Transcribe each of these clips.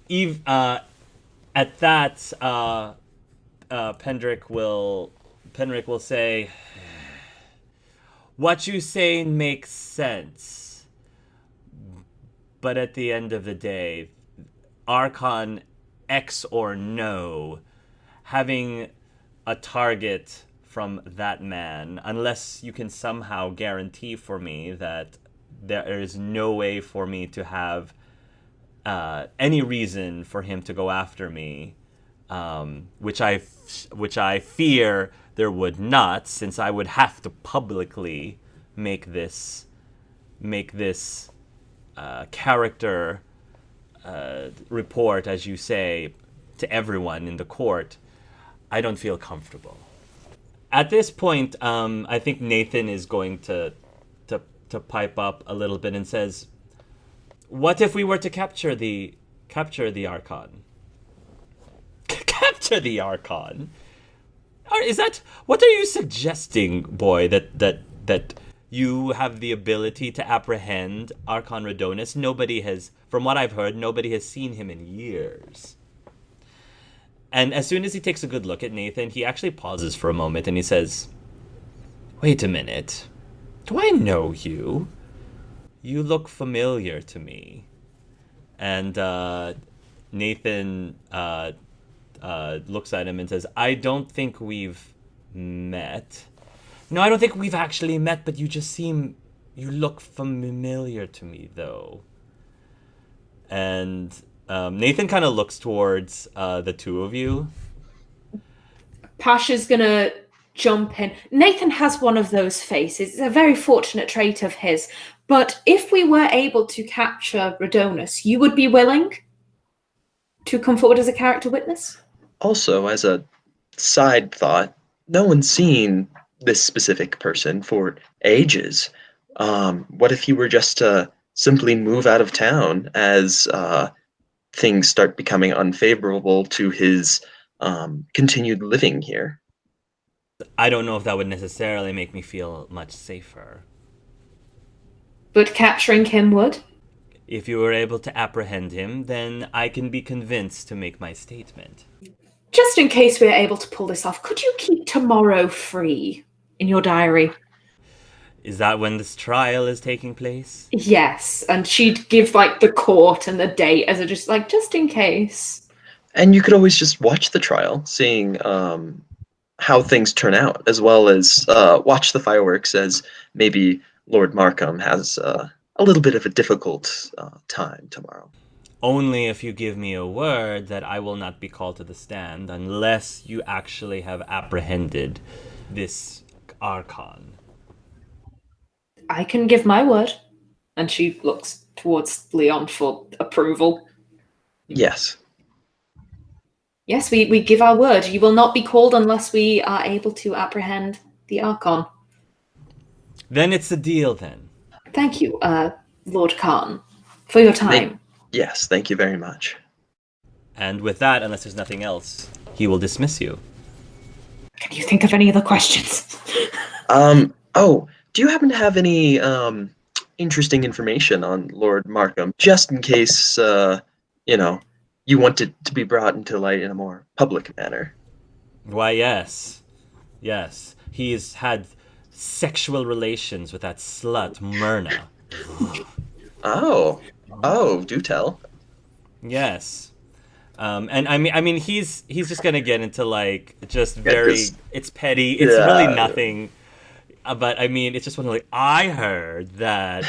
At that, Penric will say, "What you say makes sense, but at the end of the day, Archon X or no, having a target from that man, unless you can somehow guarantee for me that there is no way for me to have any reason for him to go after me, which I fear there would not, since I would have to publicly make this character report, as you say, to everyone in the court. I don't feel comfortable. At this point, I think Nathan is going to pipe up a little bit and says, "What if we were to capture the Archon?" Capture the Archon? Is that what are you suggesting, boy? That you have the ability to apprehend Archon Radonus? Nobody has, from what I've heard, nobody has seen him in years. And as soon as he takes a good look at Nathan, he actually pauses for a moment and he says, "Wait a minute. Do I know you? You look familiar to me." And Nathan looks at him and says, "I don't think we've met. No, I don't think we've actually met, but you look familiar to me, though." And Nathan kind of looks towards the two of you. Pasha's gonna jump in. Nathan has one of those faces. It's a very fortunate trait of his. But if we were able to capture Radonus, you would be willing to come forward as a character witness? Also, as a side thought, no one's seen this specific person for ages. What if he were just to simply move out of town as things start becoming unfavorable to his continued living here? I don't know if that would necessarily make me feel much safer. But capturing him would? If you were able to apprehend him, then I can be convinced to make my statement. Just in case we're able to pull this off, could you keep tomorrow free in your diary? Is that when this trial is taking place? Yes, and she'd give the court and the date as just in case. And you could always just watch the trial, seeing how things turn out, as well as watch the fireworks, as maybe Lord Markham has a little bit of a difficult time tomorrow. Only if you give me a word that I will not be called to the stand unless you actually have apprehended this Archon. I can give my word. And she looks towards Leon for approval. Yes. Yes, we give our word. You will not be called unless we are able to apprehend the Archon. Then it's a deal, then. Thank you, Lord Khan, for your time. Yes, thank you very much. And with that, unless there's nothing else, he will dismiss you. Can you think of any other questions? Do you happen to have any interesting information on Lord Markham, just in case, you want it to be brought into light in a more public manner? Why, yes. Yes. He's had sexual relations with that slut, Myrna. Oh, do tell. Yes. And I mean, he's just gonna get into just very. It's petty. It's really nothing. But I mean, it's just one I heard that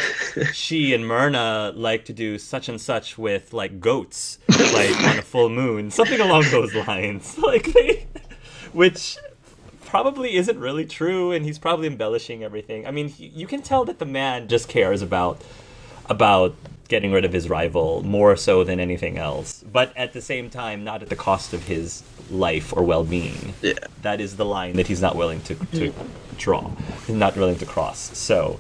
she and Myrna like to do such and such with goats, on a full moon, something along those lines. Which probably isn't really true, and he's probably embellishing everything. I mean, you can tell that the man just cares about getting rid of his rival more so than anything else, but at the same time, not at the cost of his life or well-being. Yeah. That is the line that he's not willing to draw, he's not willing to cross. So,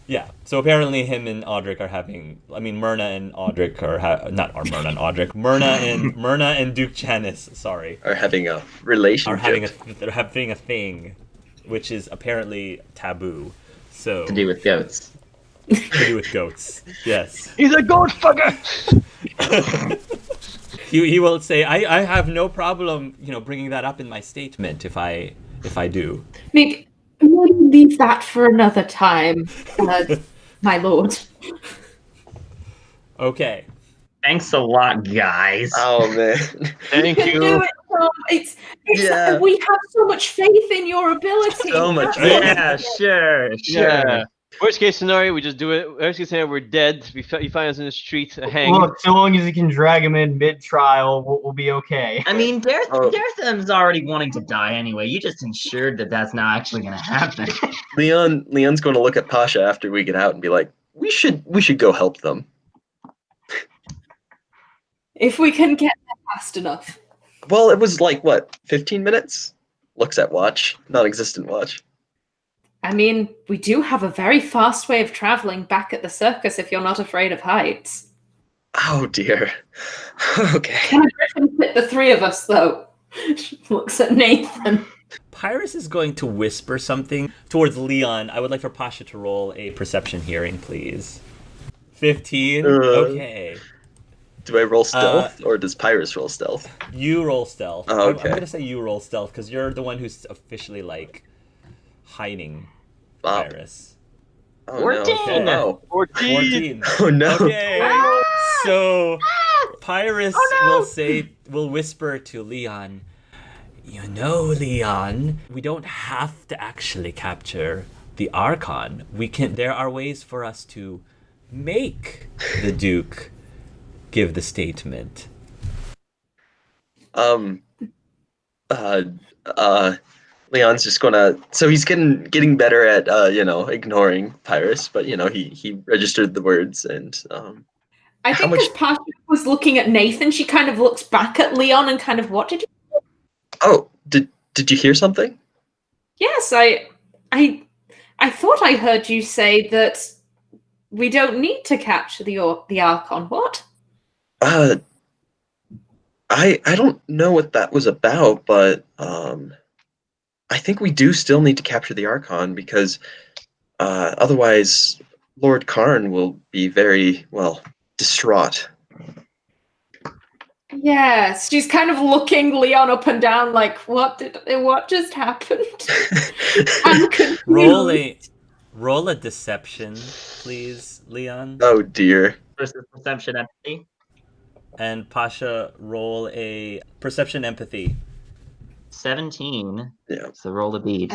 yeah. So apparently, him and Audric are having. I mean, Myrna and Audric are not Myrna and Audric. Myrna and Duke Janice, sorry, are having a relationship. They're having a thing, which is apparently taboo. So To do with goats. To do with goats, yes. He's a goat fucker! He will say, I have no problem, bringing that up in my statement if I do. Maybe leave that for another time, my lord. Okay. Thanks a lot, guys. Oh man. Thank You can do you. it, Tom. It's Yeah. we have so much faith in your ability. So much Yeah, sure. Yeah. Worst case scenario, we just do it. Worst case scenario, we're dead. You find us in the street, hanged. Look, so long as he can drag him in mid-trial, we'll be okay. I mean, Oh. Dartham's already wanting to die anyway. You just ensured that that's not actually going to happen. Leon's going to look at Pasha after we get out and be like, we should go help them. If we can get there fast enough. Well, it was like, what, 15 minutes? Looks at watch, non-existent watch. I mean, we do have a very fast way of traveling back at the circus if you're not afraid of heights. Oh dear. Okay. Can a griffin fit the three of us, though? She looks at Nathan. Pyrus is going to whisper something towards Leon. I would like for Pasha to roll a perception hearing, please. 15? Okay. Do I roll stealth, or does Pyrus roll stealth? You roll stealth. Oh, okay. I'm going to say you roll stealth, because you're the one who's officially, hiding Pyrus. Oh, 14. No. 14. Oh no. Okay. So Pyrus will whisper to Leon, you know, Leon, we don't have to actually capture the Archon. There are ways for us to make the Duke give the statement. Leon's just gonna. So he's getting better at ignoring Pyrus, but he registered the words and I think as Pasha was looking at Nathan, she kind of looks back at Leon and kind of, what did you... Oh, did you hear something? Yes, I thought I heard you say that we don't need to capture the Archon. What? I don't know what that was about, but I think we do still need to capture the Archon because otherwise Lord Karn will be very, distraught. Yes, she's kind of looking Leon up and down like, what just happened? I'm confused. Roll a deception, please, Leon. Oh dear. Versus perception empathy. And Pasha, roll a perception empathy. 17. Yeah. So roll a beat.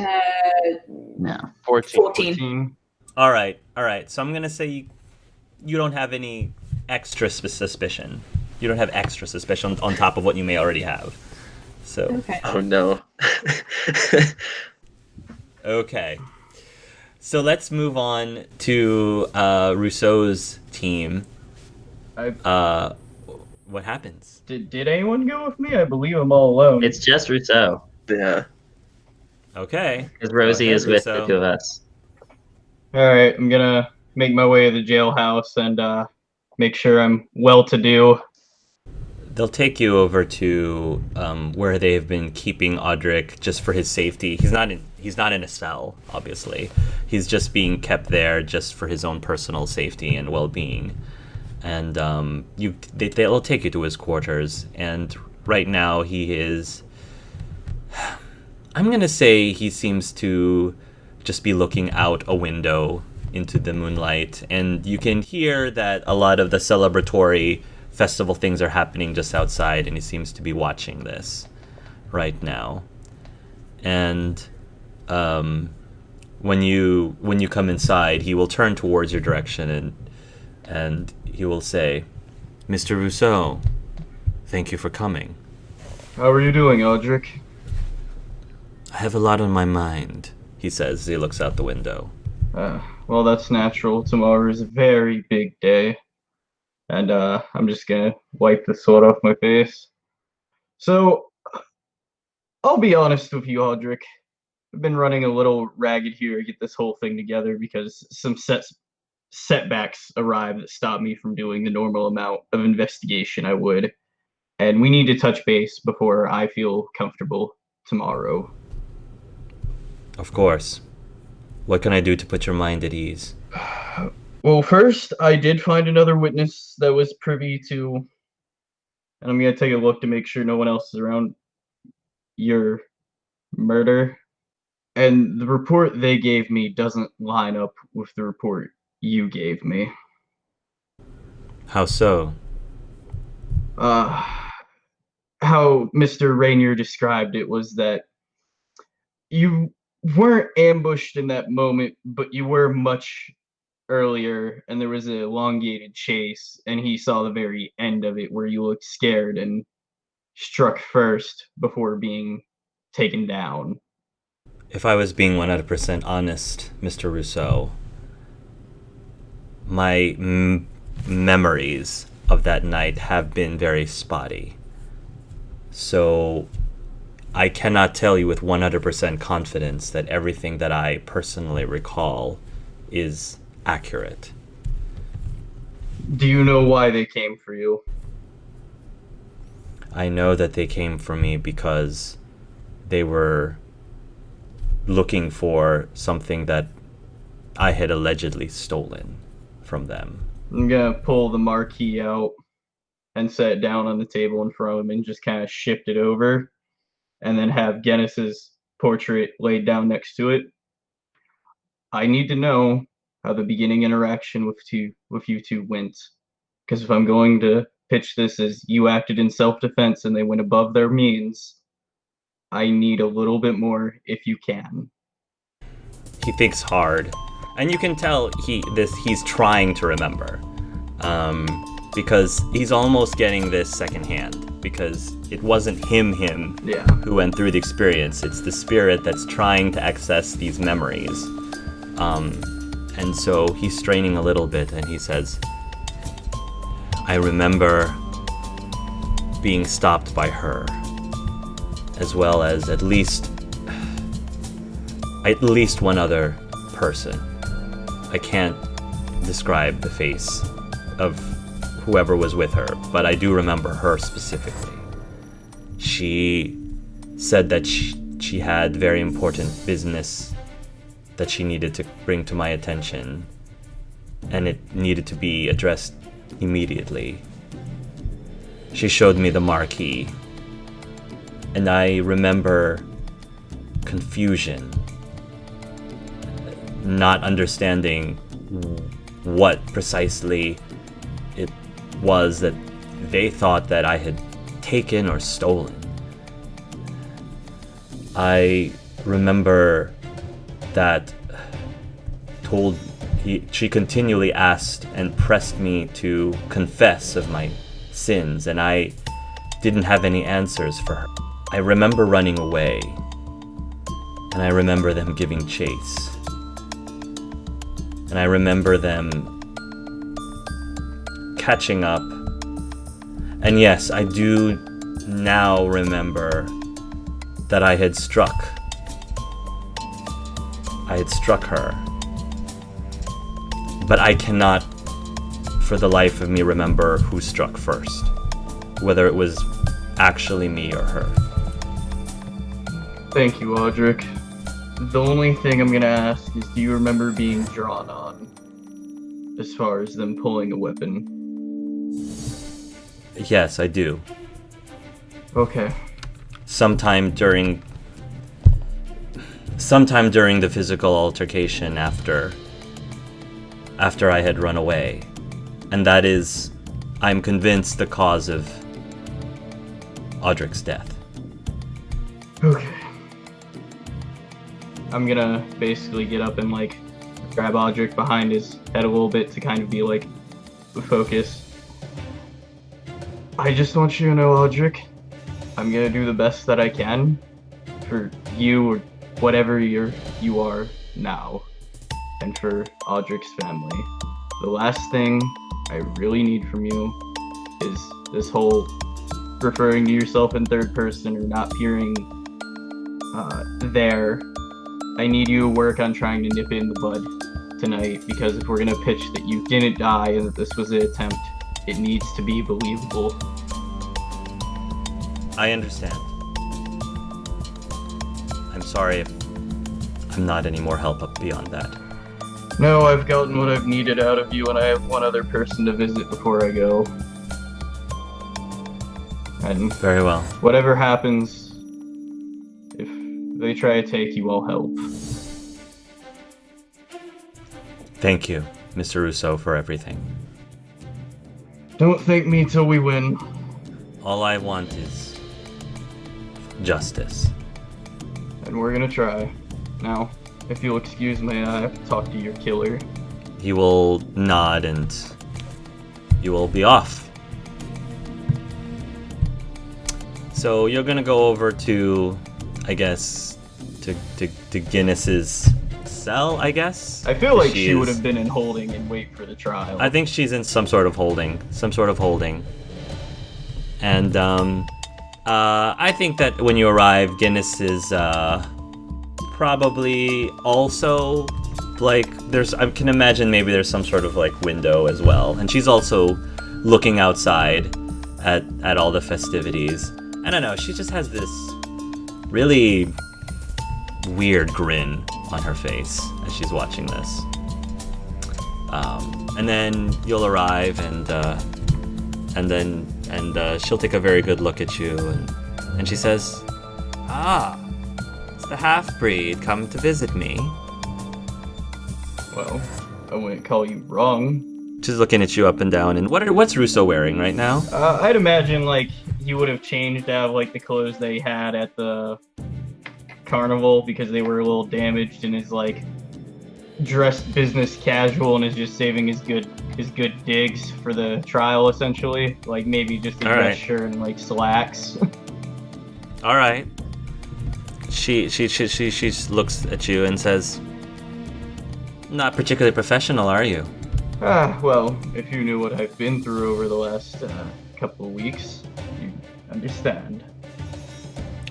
No. 14. All right. So I'm gonna say you don't have any extra suspicion. You don't have extra suspicion on top of what you may already have. So. Okay. Oh no. Okay. So let's move on to Rousseau's team. What happens? Did anyone go with me? I believe I'm all alone. It's just Rousseau. Yeah. Okay. Because Rosie is with the two of us. Alright, I'm gonna make my way to the jailhouse and make sure I'm well-to-do. They'll take you over to where they've been keeping Audric just for his safety. He's not in a cell, obviously. He's just being kept there just for his own personal safety and well-being. And they'll take you to his quarters. And right now he is... I'm going to say he seems to just be looking out a window into the moonlight. And you can hear that a lot of the celebratory festival things are happening just outside, and he seems to be watching this right now. And when you come inside, he will turn towards your direction and he will say, Mr. Rousseau, thank you for coming. How are you doing, Audric? I have a lot on my mind, he says as he looks out the window. Well, that's natural. Tomorrow is a very big day. And I'm just gonna wipe the sweat off my face. So, I'll be honest with you, Audric. I've been running a little ragged here to get this whole thing together because some setbacks arrived that stopped me from doing the normal amount of investigation I would. And we need to touch base before I feel comfortable tomorrow. Of course. What can I do to put your mind at ease? Well, first, I did find another witness that was privy to and I'm gonna take a look to make sure no one else is around your murder. And the report they gave me doesn't line up with the report you gave me. How so? How Mr. Rainier described it was that you weren't ambushed in that moment, but you were much earlier, and there was an elongated chase, and he saw the very end of it where you looked scared and struck first before being taken down. If I was being 100% honest, Mr. Rousseau, my memories of that night have been very spotty. So I cannot tell you with 100% confidence that everything that I personally recall is accurate. Do you know why they came for you? I know that they came for me because they were looking for something that I had allegedly stolen from them. I'm gonna pull the marquee out and set it down on the table in front of him and just kind of shift it over, and then have Guinness's portrait laid down next to it. I need to know how the beginning interaction with you two went, because if I'm going to pitch this as you acted in self-defense and they went above their means, I need a little bit more if you can. He thinks hard, and you can tell he's trying to remember, because he's almost getting this secondhand, because it wasn't him Yeah. who went through the experience. It's the spirit that's trying to access these memories. And so he's straining a little bit, and he says, I remember being stopped by her, as well as at least one other person. I can't describe the face of whoever was with her, but I do remember her specifically. She said that she had very important business that she needed to bring to my attention, and it needed to be addressed immediately. She showed me the marquee, and I remember confusion, not understanding what precisely it was that they thought that I had taken or stolen. I remember that she continually asked and pressed me to confess of my sins, and I didn't have any answers for her. I remember running away, and I remember them giving chase, and I remember them catching up, and yes, I do now remember that I had struck her. But I cannot, for the life of me, remember who struck first. Whether it was actually me or her. Thank you, Audric. The only thing I'm gonna ask is, do you remember being drawn on? As far as them pulling a weapon. Yes, I do. Okay. Sometime during the physical altercation after I had run away. And that is, I'm convinced, the cause of Audric's death. Okay. I'm gonna basically get up and grab Audric behind his head a little bit to kind of be focus. I just want you to know, Audric, I'm gonna do the best that I can for you or whatever you are now, and for Audric's family. The last thing I really need from you is this whole referring to yourself in third person or not appearing there. I need you to work on trying to nip it in the bud tonight, because if we're gonna pitch that you didn't die and that this was an attempt, it needs to be believable. I understand. I'm sorry if I'm not any more help up beyond that. No, I've gotten what I've needed out of you, and I have one other person to visit before I go. And Very well. whatever happens, if they try to take you, I'll help. Thank you, Mr. Russo, for everything. Don't thank me till we win. All I want is justice. And we're gonna try. Now, if you'll excuse me, I have to talk to your killer. He will nod and you will be off. So you're gonna go over to, I guess, to Guinness's cell, I guess? I feel like she is- would have been in holding and wait for the trial. I think she's in some sort of holding. And I think that when you arrive, Guinness is probably also like I can imagine maybe there's some sort of like window as well, and she's also looking outside at all the festivities. I don't know, she just has this really weird grin on her face as she's watching this. And then you'll arrive, and she'll take a very good look at you, and she says, "Ah, it's the half-breed come to visit me." Well, I wouldn't call you wrong. She's looking at you up and down. And what's Russo wearing right now? I'd imagine like he would have changed out of like the clothes they had at the carnival because they were a little damaged, and is like dressed business casual and is just saving his good digs for the trial, essentially. Like maybe just a All dress right. shirt and like slacks. All right. She looks at you and says, "Not particularly professional, are you?" Well, if you knew what I've been through over the last couple of weeks, you'd understand.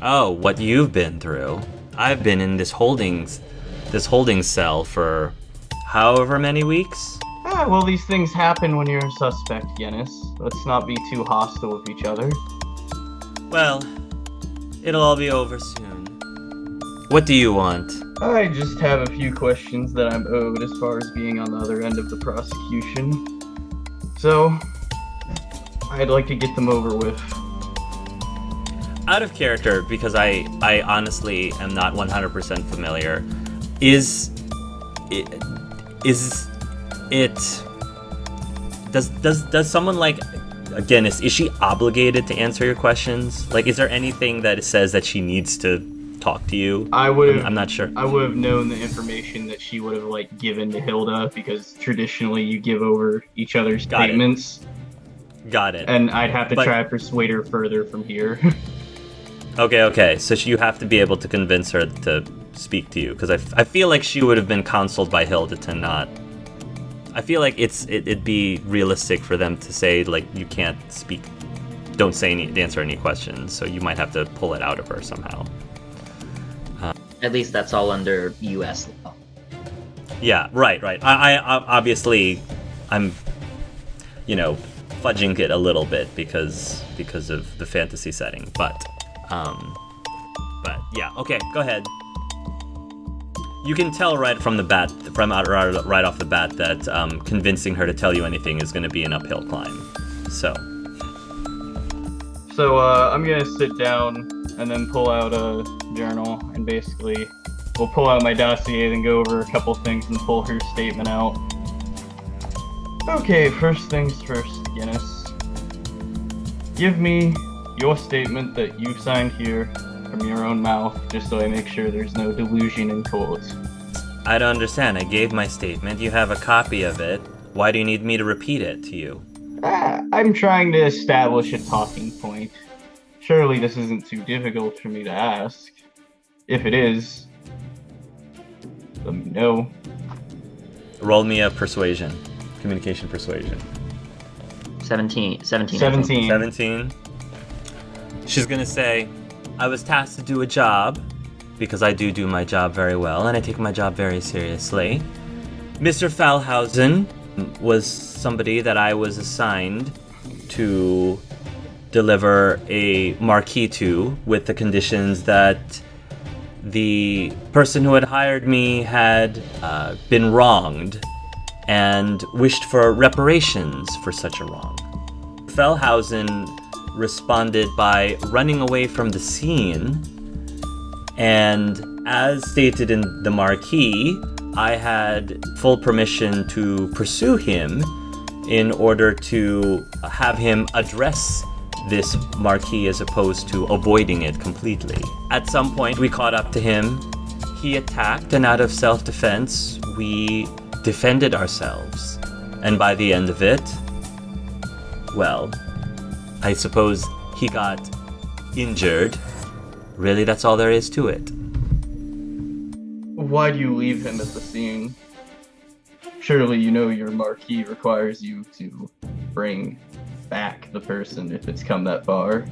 Oh, what you've been through. I've been in this holding cell for however many weeks. Well, these things happen when you're a suspect, Guinness. Let's not be too hostile with each other. Well, it'll all be over soon. What do you want? I just have a few questions that I'm owed as far as being on the other end of the prosecution. So, I'd like to get them over with. Out of character, because I honestly am not 100% familiar, does someone like Guinness, is she obligated to answer your questions? Like, is there anything that says that she needs to talk to you? I'm not sure. I would have known the information that she would have like given to Hilda, because traditionally you give over each other's statements. Got it. And I'd have to But- try to persuade her further from here. Okay. So you have to be able to convince her to speak to you, because I feel like she would have been counseled by Hilda to not. I feel like it'd be realistic for them to say like you can't speak, don't answer any questions. So you might have to pull it out of her somehow. At least that's all under U.S. law. Yeah, right. I obviously, I'm, fudging it a little bit because of the fantasy setting, but yeah. Okay, go ahead. You can tell right from the bat, right off the bat, that convincing her to tell you anything is going to be an uphill climb. So I'm gonna sit down and then pull out a journal, and basically we'll pull out my dossier and go over a couple things and pull her statement out. Okay, first things first, Guinness. Give me your statement that you signed here from your own mouth, just so I make sure there's no delusion in court. I don't understand. I gave my statement. You have a copy of it. Why do you need me to repeat it to you? I'm trying to establish a talking point. Surely this isn't too difficult for me to ask. If it is, let me know. Roll me a communication persuasion. 17. 17. She's gonna say, "I was tasked to do a job, because I do my job very well, and I take my job very seriously. Mr. Falhausen was somebody that I was assigned to deliver a marquee to, with the conditions that the person who had hired me had been wronged and wished for reparations for such a wrong. Felhausen responded by running away from the scene. And as stated in the marquee, I had full permission to pursue him in order to have him address this marquee as opposed to avoiding it completely. At some point, we caught up to him. He attacked, and out of self-defense, we defended ourselves. And by the end of it, well, I suppose he got injured. Really, that's all there is to it. Why do you leave him at the scene? Surely you know your marquee requires you to bring back the person if it's come that far.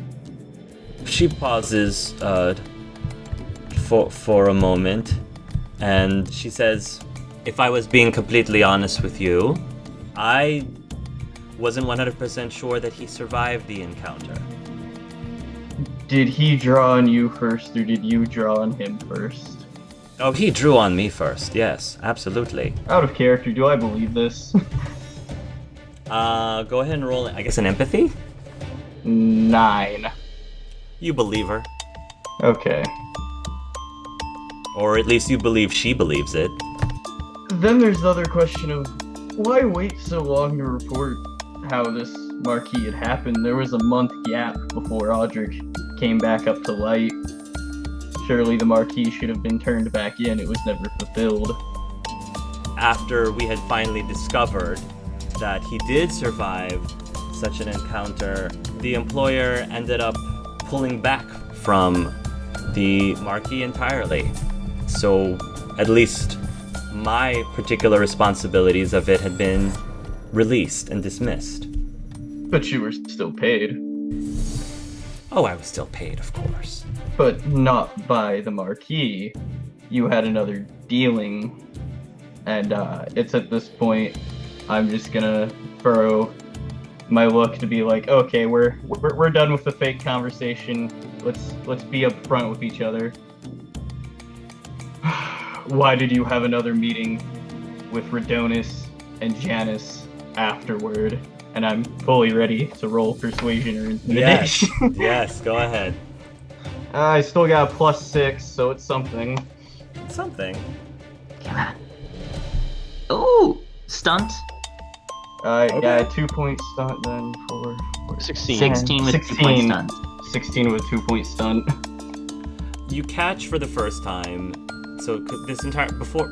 She pauses for a moment, and she says, if I was being completely honest with you, I wasn't 100% sure that he survived the encounter. Did he draw on you first, or did you draw on him first? Oh, he drew on me first, yes, absolutely. Out of character, do I believe this? Go ahead and roll, I guess, an empathy? 9. You believe her. Okay. Or at least you believe she believes it. Then there's the other question of, why wait so long to report how this marquee had happened? There was a month gap before Audric came back up to light. Surely the marquee should have been turned back in. It was never fulfilled. After we had finally discovered that he did survive such an encounter, the employer ended up pulling back from the marquee entirely. So at least my particular responsibilities of it had been released and dismissed. But you were still paid. Oh, I was still paid, of course. But not by the marquee. You had another dealing. And it's at this point I'm just gonna furrow my look to be like, okay, we're done with the fake conversation. Let's be upfront with each other. Why did you have another meeting with Radonis and Janice afterward? And I'm fully ready to roll persuasion or intimidation. Yes, yes, go ahead. I still got a +6, so it's something. Something. Ooh, stunt. I Okay. got a 2-point stunt then for 16. 16 with 16. 2-point stunt. 16 with 2-point stunt. You catch for the first time. So this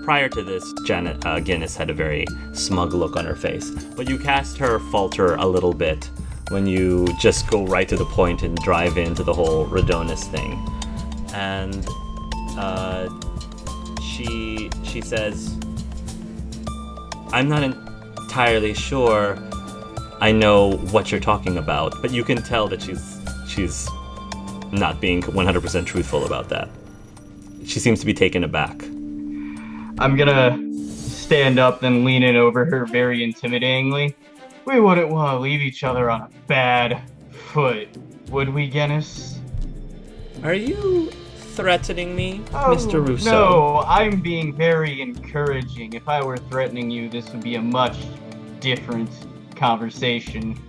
prior to this, Janet Guinness had a very smug look on her face. But you cast her falter a little bit when you just go right to the point and drive into the whole Radonis thing. And she says, I'm not entirely sure I know what you're talking about, but you can tell that she's not being 100% truthful about that. She seems to be taken aback. I'm gonna stand up and lean in over her very intimidatingly. We wouldn't want to leave each other on a bad foot, would we, Guinness? Are you threatening me, Oh, Mr. Russo? No, I'm being very encouraging. If I were threatening you, this would be a much different conversation.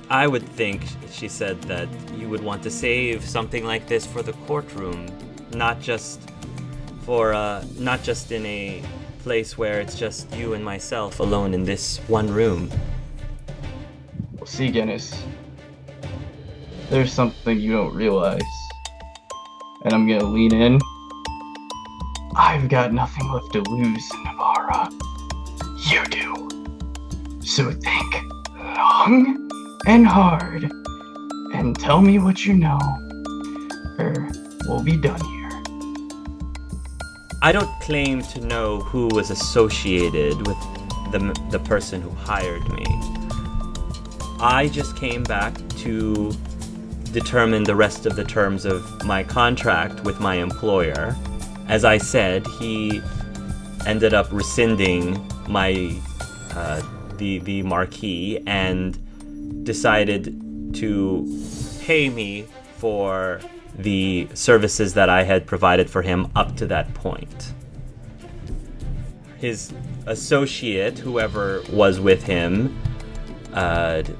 I would think, she said, that you would want to save something like this for the courtroom, not just in a place where it's just you and myself alone in this one room. Well, see, Guinness, there's something you don't realize. And I'm gonna lean in. I've got nothing left to lose, Navarra. You do. So think long and hard and tell me what you know, or we'll be done here. I don't claim to know who was associated with the person who hired me. I just came back to determine the rest of the terms of my contract with my employer. As I said, he ended up rescinding my the marquee and decided to pay me for the services that I had provided for him up to that point. His associate, whoever was with him, had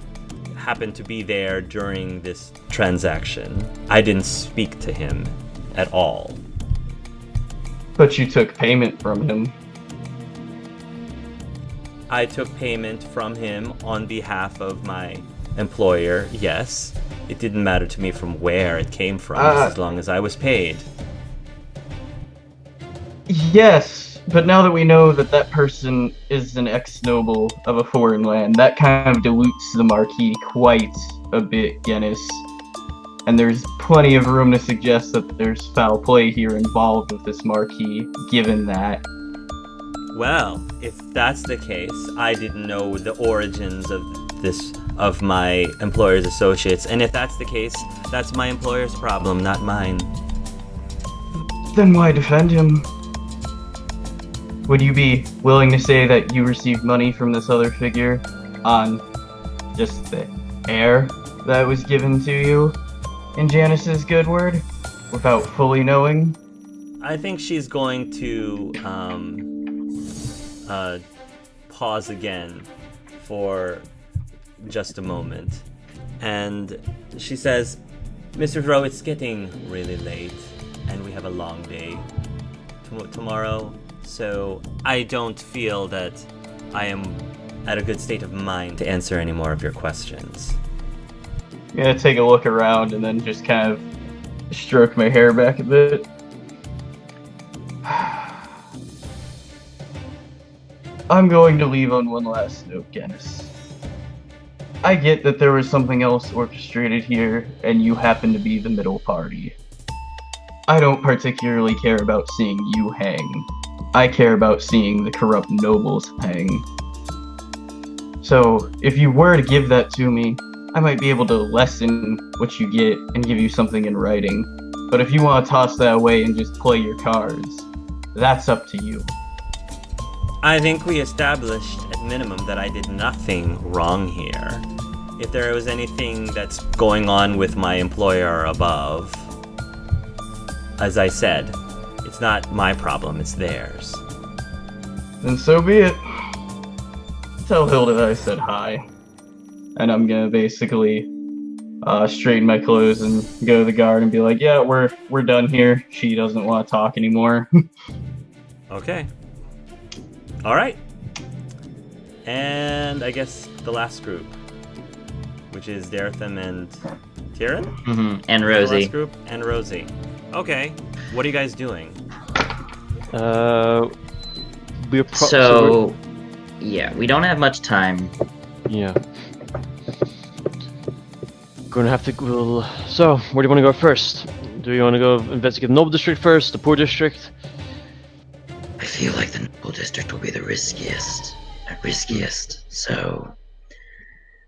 happened to be there during this transaction. I didn't speak to him at all. But you took payment from him. I took payment from him on behalf of my employer, yes. It didn't matter to me from where it came from, just as long as I was paid. Yes, but now that we know that that person is an ex-noble of a foreign land, that kind of dilutes the Marquis quite a bit, Guinness. And there's plenty of room to suggest that there's foul play here involved with this Marquis, given that. Well, if that's the case, I didn't know the origins of my employer's associates, and if that's the case, that's my employer's problem, not mine. Then why defend him? Would you be willing to say that you received money from this other figure on just the air that was given to you in Janice's good word, without fully knowing? I think she's going to pause again for just a moment. And she says, Mr. Thoreau, it's getting really late, and we have a long day tomorrow, so I don't feel that I am at a good state of mind to answer any more of your questions. I'm gonna take a look around and then just kind of stroke my hair back a bit. I'm going to leave on one last note, Guinness. I get that there was something else orchestrated here, and you happen to be the middle party. I don't particularly care about seeing you hang. I care about seeing the corrupt nobles hang. So, if you were to give that to me, I might be able to lessen what you get and give you something in writing. But if you want to toss that away and just play your cards, that's up to you. I think we established at minimum that I did nothing wrong here. If there was anything that's going on with my employer above, as I said, it's not my problem, it's theirs. Then so be it. Tell Hilda that I said hi. And I'm gonna basically straighten my clothes and go to the guard and be like, yeah, we're done here. She doesn't want to talk anymore. Okay. Alright. And I guess the last group, which is Daretham and Tyrion? Mm-hmm. And The Rosie. last group and Rosie. Okay. What are you guys doing? We're So, yeah, we don't have much time. yeah. Gonna have to go. So, where do you want to go first? Do you want to go investigate the Noble District first, the Poor District? I feel like the Noble District will be the riskiest. So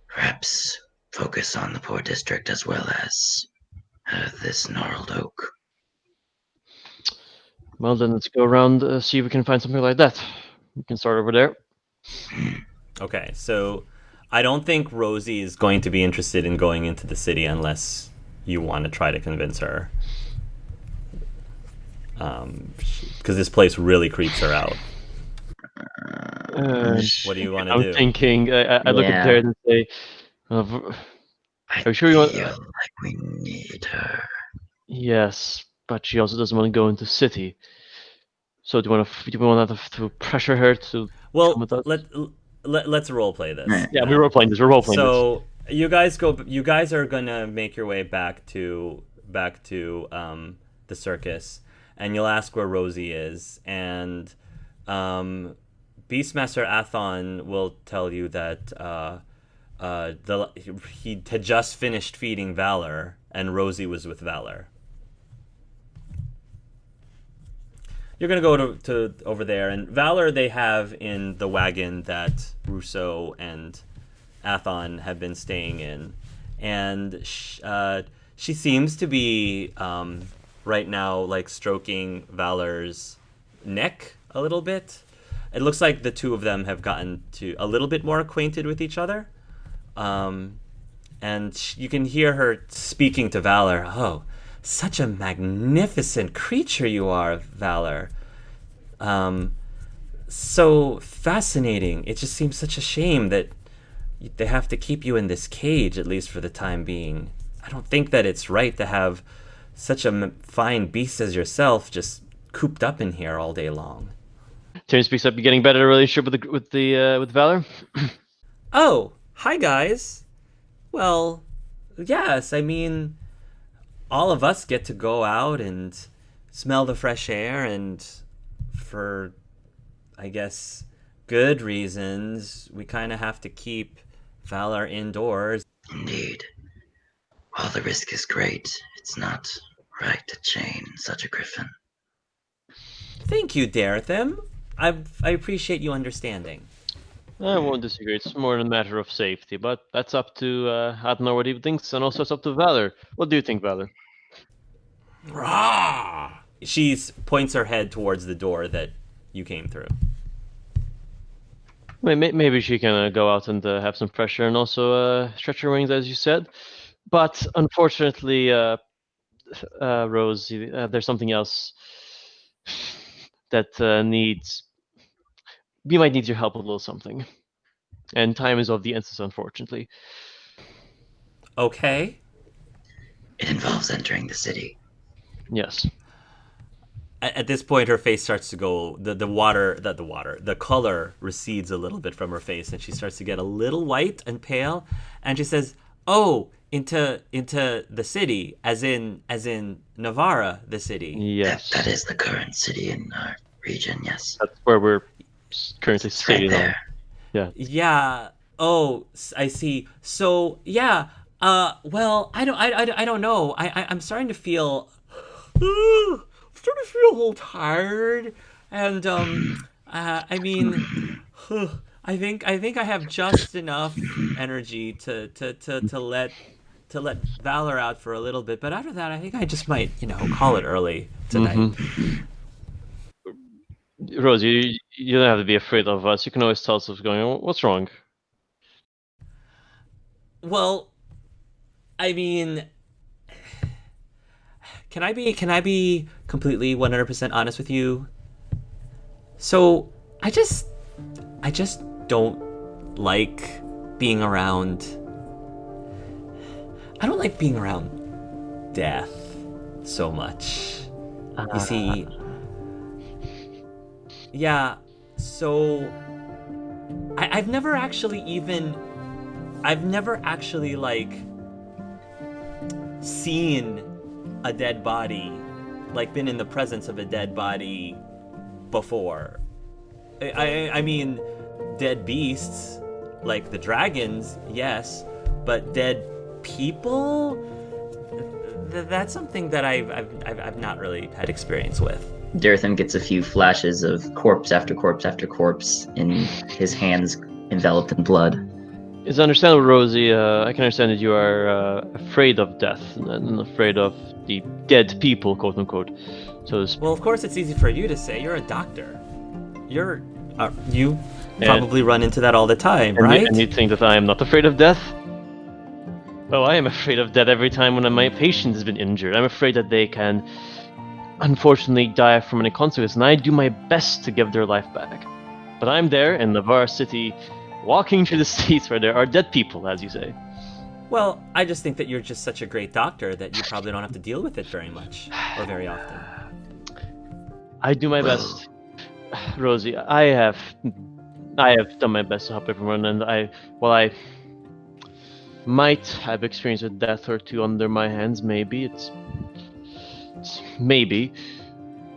perhaps focus on the Poor District as well as this gnarled oak. Well, then let's go around, see if we can find something like that. We can start over there. Okay, so I don't think Rosie is going to be interested in going into the city unless you want to try to convince her. Because this place really creeps her out. What do you want to do? I'm thinking, I look at her and say, are you sure you want... feel like we need her. Yes, but she also doesn't want to go into city. So do you want to pressure her to Well, come with us? let's role play this. Right. Yeah, we're role playing this. So you guys are gonna make your way back to the circus, and you'll ask where Rosie is, and Beastmaster Athon will tell you that he had just finished feeding Valor, and Rosie was with Valor. You're gonna go to over there, and Valor they have in the wagon that Rousseau and Athon have been staying in, and she seems to be right now like stroking Valor's neck a little bit. It looks like the two of them have gotten to a little bit more acquainted with each other, and you can hear her speaking to Valor. Oh, such a magnificent creature you are, Valor. So fascinating. It just seems such a shame that they have to keep you in this cage, at least for the time being. I don't think that it's right to have such a fine beast as yourself just cooped up in here all day long. Tyrion speaks up. You getting better relationship with Valor? Oh, hi guys. Well, yes, I mean, all of us get to go out and smell the fresh air, and for, I guess, good reasons, we kind of have to keep Valor indoors. Indeed. While the risk is great, it's not right to chain such a griffin. Thank you, Darethim. I appreciate you understanding. I won't disagree. It's more a matter of safety, but that's up to I don't know what he thinks, and also it's up to Valor. What do you think, Valor? Rah! She points her head towards the door that you came through. Maybe she can go out and have some fresh air and also stretch her wings, as you said. But unfortunately, Rose, there's something else that needs. We might need your help with a little something. And time is of the essence, unfortunately. Okay. It involves entering the city. Yes. At this point, her face starts to go. The color recedes a little bit from her face, and she starts to get a little white and pale. And she says, "Oh, into the city, as in Navarra, the city." Yes. That is the current city in our region, yes. That's where we're currently It's right stated. there. Yeah. Oh, I see. So yeah. Well, I don't know. I'm starting to feel. Starting to feel a little tired, and I mean, I think I have just enough energy to let Valor out for a little bit, but after that, I think I just might call it early tonight. Mm-hmm. Rose, you don't have to be afraid of us. You can always tell us what's going on. What's wrong? Well, I mean, can I be completely 100% honest with you? So, I just don't like being around. I don't like being around death so much. You see, yeah, so I've never actually like seen a dead body, like been in the presence of a dead body before. I mean, dead beasts, like the dragons, yes, but dead people? That's something that I've not really had experience with. Darethim gets a few flashes of corpse after corpse after corpse in his hands enveloped in blood. It's understandable, Rosie. I can understand that you are afraid of death and afraid of the dead people, quote unquote. So, well, of course, it's easy for you to say. You're a doctor. You probably run into that all the time, right? And you think that I am not afraid of death? Well, I am afraid of death every time when my patient has been injured. I'm afraid that they can, unfortunately, die from any consequence, and I do my best to give their life back. But I'm there in Navarre City, walking through the streets where there are dead people, as you say. Well, I just think that you're just such a great doctor that you probably don't have to deal with it very much, or very often. I do my best. Rosie, I have done my best to help everyone, and I might have experienced a death or two under my hands. Maybe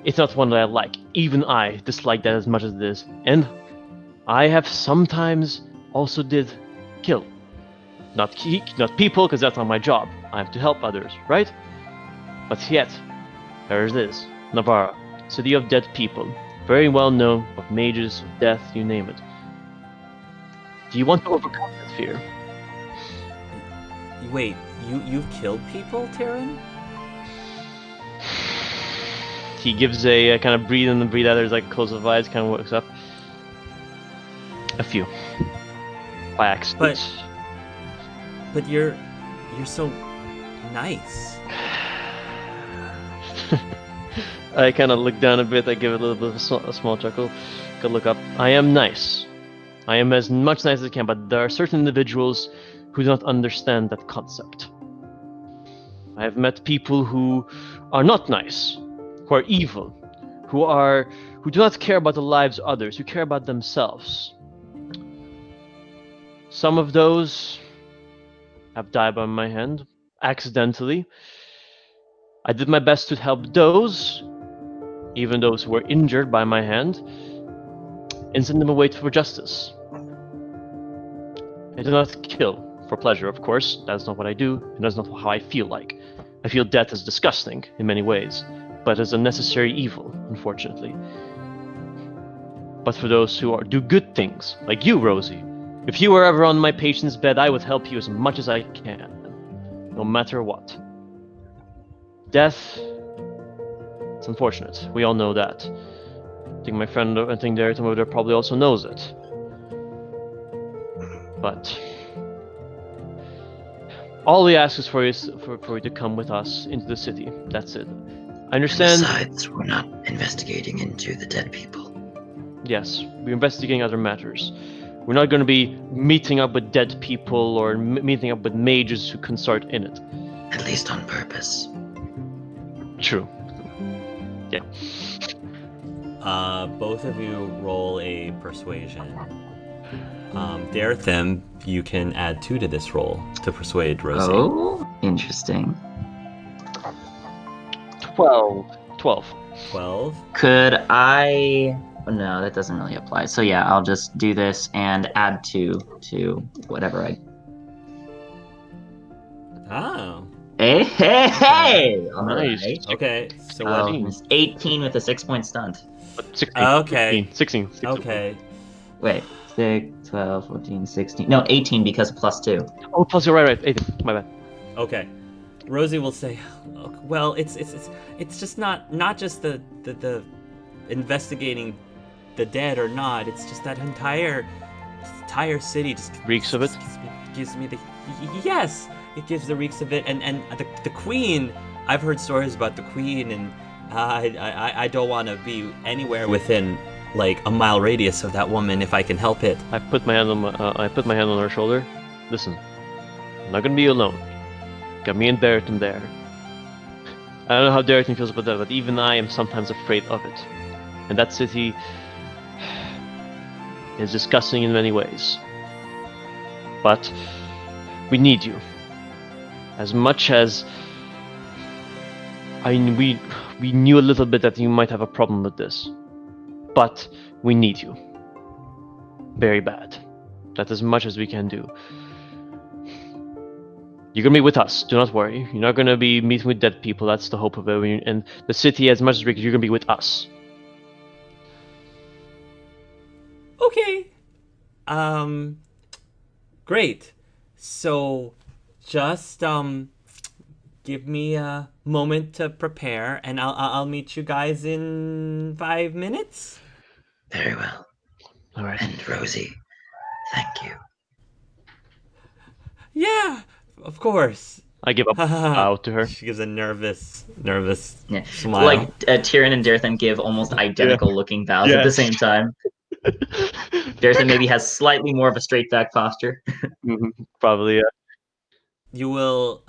it's not one that I like. Even I dislike that as much as it is, and I have sometimes also did kill, not people, because that's not my job. I have to help others, right? But yet, there it is, Navarra, city of dead people, very well known of mages, of death, you name it. Do you want to overcome that fear? Wait, you've killed people, Tyrion? He gives a kind of breathe in and breathe out. There's like close of eyes, kind of looks up. A few, by accident. But you're so nice. I kind of look down a bit. I give it a little bit of a small chuckle. Good look up. I am nice, I am as much nice as I can, but there are certain individuals who do not understand that concept. I have met people who are not nice, who are evil, who do not care about the lives of others, who care about themselves. Some of those have died by my hand, accidentally. I did my best to help those, even those who were injured by my hand, and send them away for justice. I do not kill for pleasure, of course. That's not what I do, and that's not how I feel like. I feel death is disgusting in many ways, but as a necessary evil, unfortunately. But for those who do good things, like you, Rosie, if you were ever on my patient's bed, I would help you as much as I can, no matter what. Death, it's unfortunate. We all know that. I think my friend, I think Darrington over there probably also knows it. But all we ask is for you to come with us into the city. That's it. I understand. Besides, we're not investigating into the dead people. Yes, we're investigating other matters. We're not going to be meeting up with dead people or meeting up with mages who consort in it. At least on purpose. True. Yeah. Both of you roll a persuasion. Darethim, you can add 2 to this roll to persuade Rosie. Oh, interesting. 12. 12. Could I... No, that doesn't really apply. So yeah, I'll just do this and add 2 to whatever I... Oh. Hey! Nice. Alright. Okay. So what? Oh, it's 18 with a 6-point stunt. 16. Okay. 16. Okay. Wait, 6, 12, 14, 16. No, 18 because of plus 2. Oh, plus you're right. 18. My bad. Okay. Rosie will say, "Look, well, it's just not just the investigating the dead or not. It's just that entire city just Reeks of it? Gives me the yes. It gives the reeks of it, and the queen. I've heard stories about the queen, and I don't want to be anywhere within like a mile radius of that woman if I can help it. I put my hand on her shoulder. Listen, I'm not gonna be alone. Got me and Darrington there. I don't know how Darrington feels about that, but even I am sometimes afraid of it. And that city is disgusting in many ways. But we need you. As much as we knew a little bit that you might have a problem with this, but we need you. Very bad. That's as much as we can do. You're gonna be with us. Do not worry. You're not gonna be meeting with dead people. That's the hope of it. And the city, as much as you're gonna be with us. Okay. Great. So, just give me a moment to prepare, and I'll meet you guys in 5 minutes. Very well. All right. And Rosie, thank you. Yeah, of course. I give a bow to her. She gives a nervous Yeah. smile. Like Tyrion and Darethim give almost identical looking bows at the Yes. same time. Darethim maybe has slightly more of a straight back posture. Probably, yeah. You will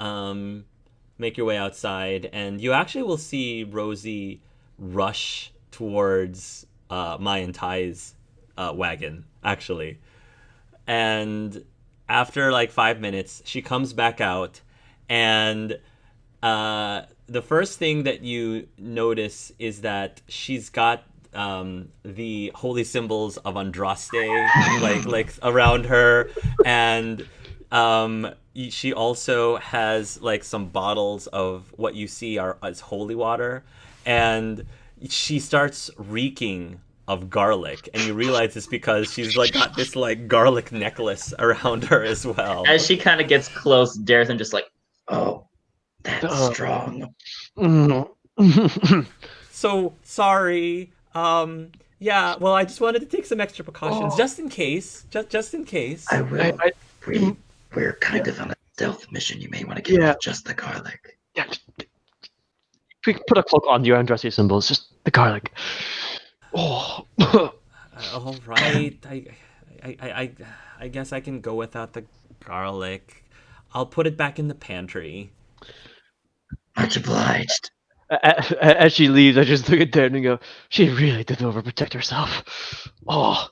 make your way outside, and you actually will see Rosie rush towards Mai and Ty's wagon, actually. And after like 5 minutes, she comes back out, and the first thing that you notice is that she's got the holy symbols of Andraste like around her, and she also has like some bottles of what you see as holy water, and she starts reeking of garlic, and you realize it's because she's like got this like garlic necklace around her as well. As she kind of gets close, Darethim just like, Oh, that's strong. So sorry. Yeah, well, I just wanted to take some extra precautions just in case. Just in case. I will. We're kind of on a stealth mission. You may want to get rid of just the garlic. Yeah. Quick, put a cloak on your Andraste symbols. Just the garlic. Oh. All right. I guess I can go without the garlic. I'll put it back in the pantry. Much obliged. As she leaves, I just look at Darren and go, she really did overprotect herself. Oh,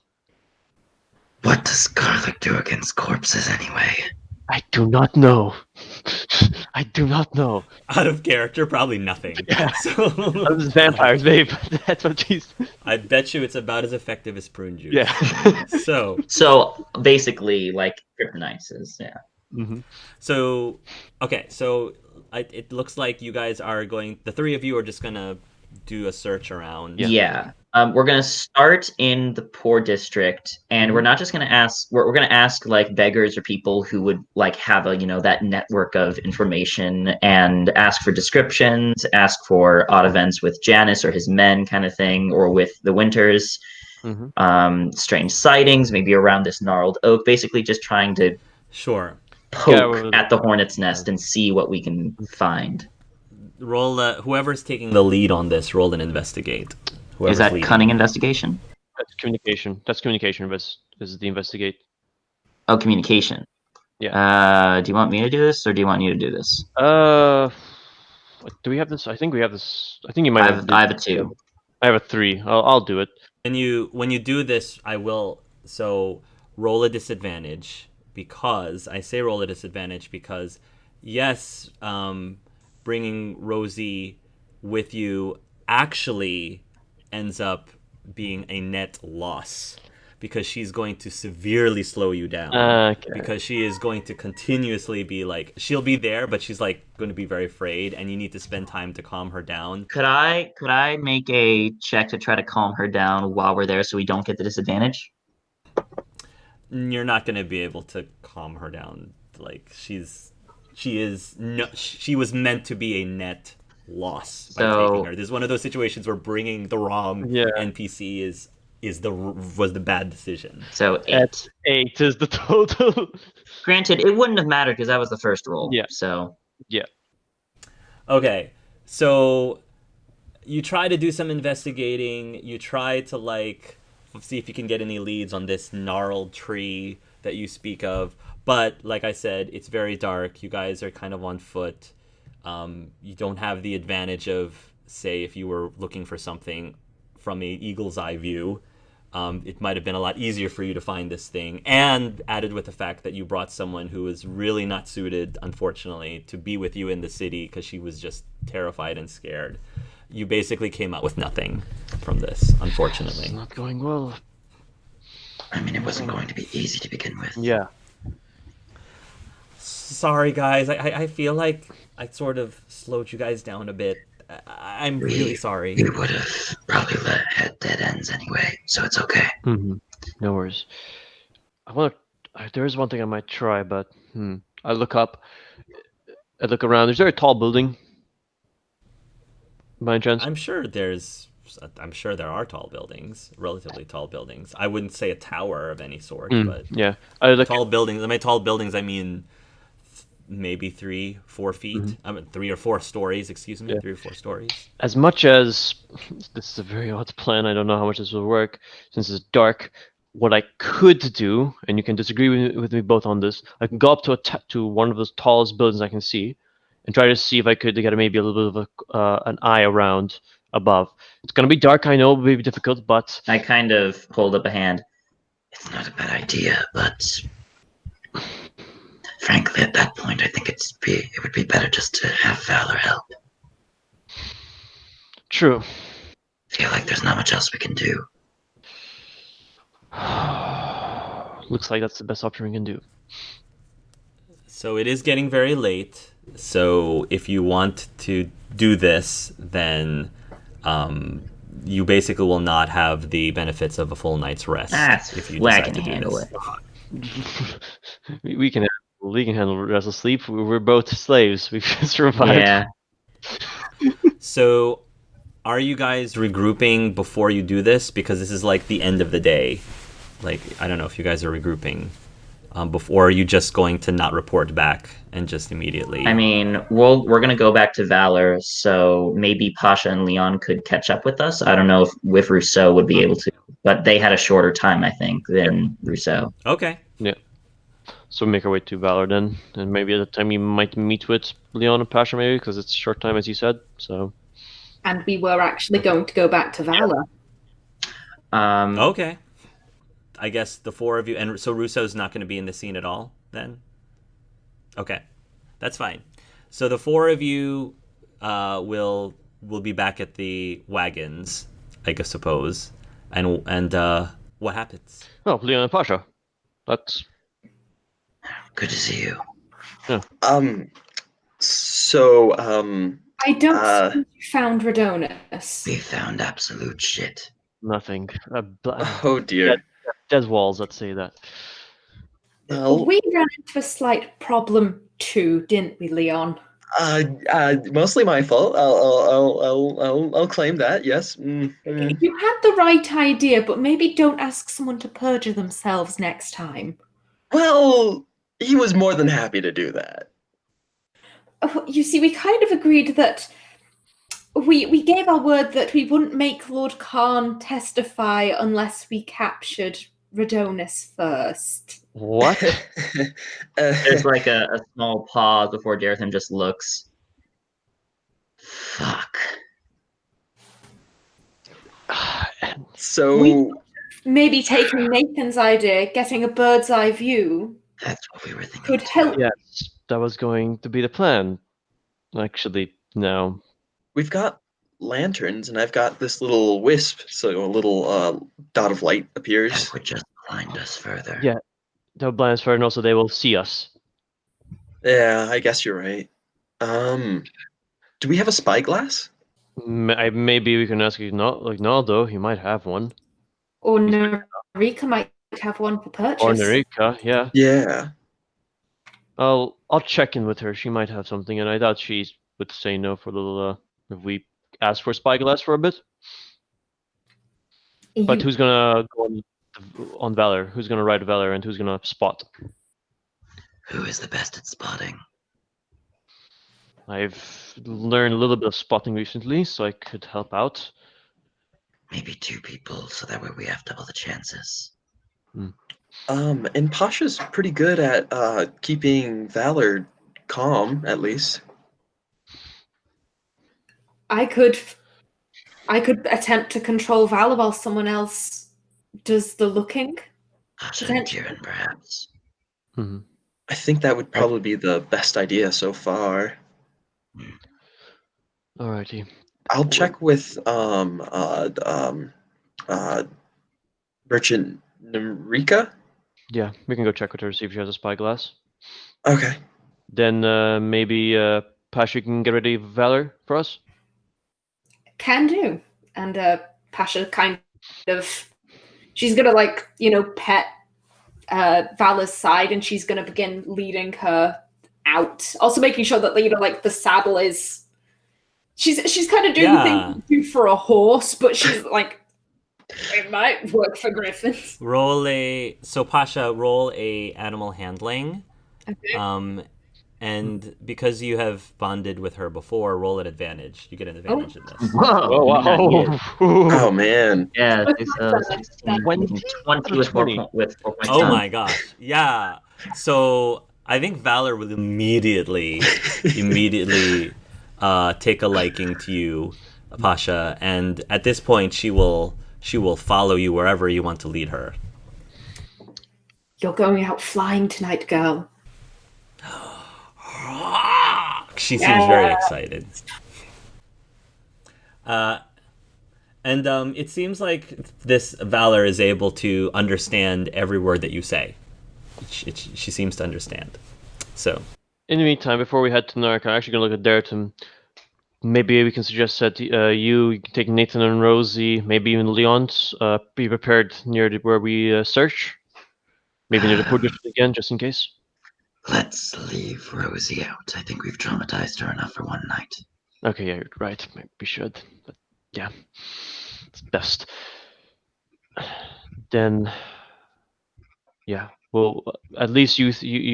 What does garlic do against corpses anyway? I do not know. I do not know. Out of character, probably nothing. Yeah. So Those vampires, babe. That's what she's. I bet you it's about as effective as prune juice. Yeah. So basically, like kryptonite is, yeah. Mm-hmm. So, okay, so it looks like you guys are going. The three of you are just gonna do a search around. Yeah. We're gonna start in the poor district, and we're not just gonna ask. We're gonna ask like beggars or people who would like have a that network of information, and ask for descriptions, ask for odd events with Janus or his men, kind of thing, or with the Winters. Mm-hmm. Strange sightings, maybe around this gnarled oak. Basically, just trying to Sure. poke at the hornet's nest and see what we can find. Roll. Whoever's taking the lead on this, roll an investigate. Whoever's Is that leading. cunning investigation? That's communication. That's communication. This is the investigate. Oh, communication. Yeah. Do you want me to do this, or do you want you to do this? Do we have this? I think we have this. I think you might have. I have a 2. I have a 3. I'll do it. When you do this, I will. So roll a disadvantage because I say roll a disadvantage because yes, bringing Rosie with you actually ends up being a net loss because she's going to severely slow you down. Okay. Because she is going to continuously be like, she'll be there, but she's like going to be very afraid, and you need to spend time to calm her down. Could I make a check to try to calm her down while we're there, so we don't get the disadvantage? You're not going to be able to calm her down. Like she was meant to be a net loss by taking her. This is one of those situations where bringing the wrong NPC was the bad decision. So 8. 8 is the total. Granted, it wouldn't have mattered because that was the first roll. Yeah. So yeah. Okay, so you try to do some investigating. You try to like see if you can get any leads on this gnarled tree that you speak of. But like I said, it's very dark. You guys are kind of on foot. You don't have the advantage of, say, if you were looking for something from an eagle's eye view. It might have been a lot easier for you to find this thing. And added with the fact that you brought someone who was really not suited, unfortunately, to be with you in the city because she was just terrified and scared. You basically came out with nothing from this, unfortunately. It's not going well. I mean, it wasn't going to be easy to begin with. Yeah. Sorry, guys. I feel like I sort of slowed you guys down a bit. I'm really sorry. We would have probably had dead ends anyway, so it's okay. Mm-hmm. No worries. There is one thing I might try, but I look up. I look around. Is there a tall building? By chance? I'm sure there are tall buildings, relatively tall buildings. I wouldn't say a tower of any sort, but yeah. Tall buildings. By tall buildings, I mean maybe 3-4 feet. Mm-hmm. I mean 3 or 4 stories. Excuse me, Yeah. 3 or 4 stories. As much as this is a very odd plan, I don't know how much this will work since it's dark. What I could do, and you can disagree with me both on this, I can go up to one of the tallest buildings I can see, and try to see if I could get maybe a little bit of an eye around above. It's gonna be dark, I know, it will be difficult, but I kind of hold up a hand. It's not a bad idea, but frankly, at that point, I think it would be better just to have Valor help. true. I feel like there's not much else we can do. Looks like that's the best option we can do. So it is getting very late. So if you want to do this, then you basically will not have the benefits of a full night's rest. That's if you I decide can to do handle this. it. we can handle rest of sleep. We're both slaves. We've survived. Yeah. So are you guys regrouping before you do this? Because this is like the end of the day. Like, I don't know if you guys are regrouping before, or are you just going to not report back and just immediately? I mean, we're gonna go back to Valor, so maybe Pasha and Leon could catch up with us. I don't know if Rousseau would be able to. but they had a shorter time, I think, than Rousseau. Okay. So we make our way to Valor then, and maybe at the time we might meet with Leon and Pasha, maybe because it's short time, as you said. So And we were actually going to go back to Valor. Okay. I guess the four of you, and so Russo's not going to be in the scene at all then? Okay. That's fine. So the four of you will be back at the wagons, I suppose. And what happens? oh, Leon and Pasha, that's Good to see you. So, I don't suppose you found Radonus. We found absolute shit. nothing. oh dear. Dead walls, let's say that. Well, We ran into a slight problem too, didn't we, Leon? mostly my fault. I'll claim that. Yes. You had the right idea, but maybe don't ask someone to perjure themselves next time. Well, he was more than happy to do that. Oh, you see, we kind of agreed that we gave our word that we wouldn't make Lord Khan testify unless we captured Radonus first. What? There's like a small pause before Daretham just looks. Fuck. So Maybe taking Nathan's idea, getting a bird's eye view, That's what we were thinking. could too. help. Yes, that was going to be the plan. Actually, no. we've got lanterns, and I've got this little wisp, so a little dot of light appears. That would just blind us further. Yeah. They'll blind us further, and also they will see us. Yeah, I guess you're right. Do we have a spyglass? Maybe we can ask Ignaldo. He might have one. Or Narika might have one for purchase. Or Narika, yeah. Yeah. I'll check in with her. She might have something, and I doubt she would say no for a little. If we ask for spyglass for a bit. But You- who's gonna go on Valor? Who's gonna ride Valor, and who's gonna spot? Who is the best at spotting? I've learned a little bit of spotting recently, so I could help out. Maybe 2 people, so that way we have double the chances. And Pasha's pretty good at keeping Valor calm, at least. I could attempt to control Valor while someone else does the looking. Asha and Jiren, perhaps. Mm-hmm. I think that would probably be the best idea so far. Alrighty. I'll check with Merchant Narika. Yeah, we can go check with her, see if she has a spyglass. Okay. Then maybe Pasha can get ready Valor for us. Can do. And Pasha kind of, she's gonna pet Valor's side, and she's gonna begin leading her out. Also making sure that the saddle is. She's kind of doing things you do for a horse, but she's like, it might work for griffins. Pasha, roll a animal handling. Okay. And because you have bonded with her before, roll an advantage. You get an advantage in this. Oh wow! Oh man. Yeah, Okay. 16, 20 with 4 points. Oh my gosh! Yeah. So I think Valor will immediately take a liking to you, Pasha, and at this point she will follow you wherever you want to lead her. You're going out flying tonight, girl. She seems very excited. And it seems like this Valor is able to understand every word that you say. She seems to understand. So. In the meantime, before we head to Narc, I'm actually gonna look at Daretham. Maybe we can suggest that you take Nathan and Rosie, maybe even Leon's, be prepared near where we search. Maybe near the port district again, just in case. Let's leave Rosie out. I think we've traumatized her enough for one night. Okay, yeah, you're right. Maybe we should. But yeah, it's best. Then, yeah. Well, at least you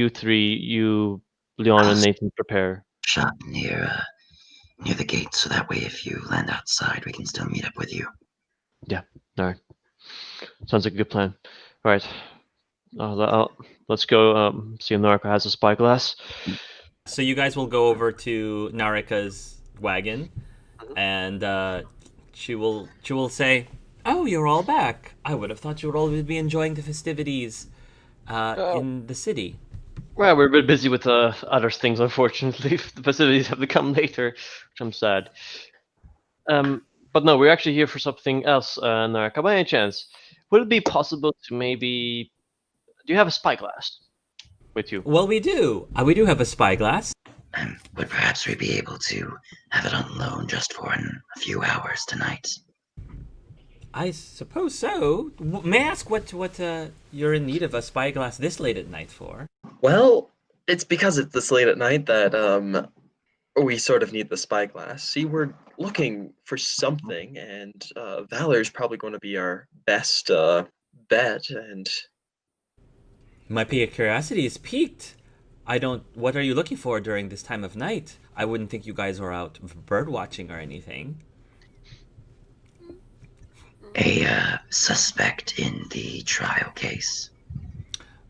three, Leon and Nathan, prepare. Shop near the gate, so that way if you land outside, we can still meet up with you. Yeah, alright. Sounds like a good plan. All right. Let's go see if Naraka has a spyglass. So you guys will go over to Narika's wagon, and she will say, "Oh, you're all back. I would have thought you would all be enjoying the festivities in the city." Well, we're a bit busy with other things, unfortunately. The facilities have to come later, which I'm sad. But no, we're actually here for something else, Naraka. By any chance, would it be possible to maybe... Do you have a spyglass with you? Well, we do. We do have a spyglass. Would perhaps we be able to have it on loan just for a few hours tonight? I suppose so. May I ask what you're in need of a spyglass this late at night for? Well, it's because it's this late at night that we sort of need the spyglass. See, we're looking for something, and Valor's probably going to be our best bet. And My curiosity is piqued. What are you looking for during this time of night? I wouldn't think you guys are out bird watching or anything. A suspect in the trial case.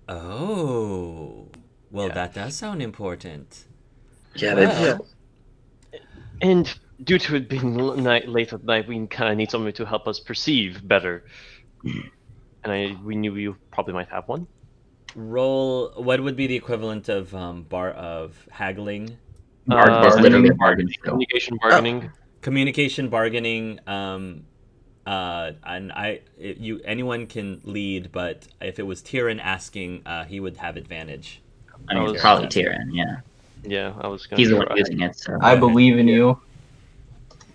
Oh, well, Yeah. that does sound important. yeah, Well, And due to it being late at night, we kind of need somebody to help us perceive better. And we knew you probably might have one. roll. What would be the equivalent of haggling? It's literally a bargain deal. Communication bargaining. Communication, bargaining. Anyone can lead, but if it was Tyrion asking, he would have advantage. I mean, was- probably Tyrion, yeah. Yeah, I was gonna. He's the one try. using it, so. I believe in you.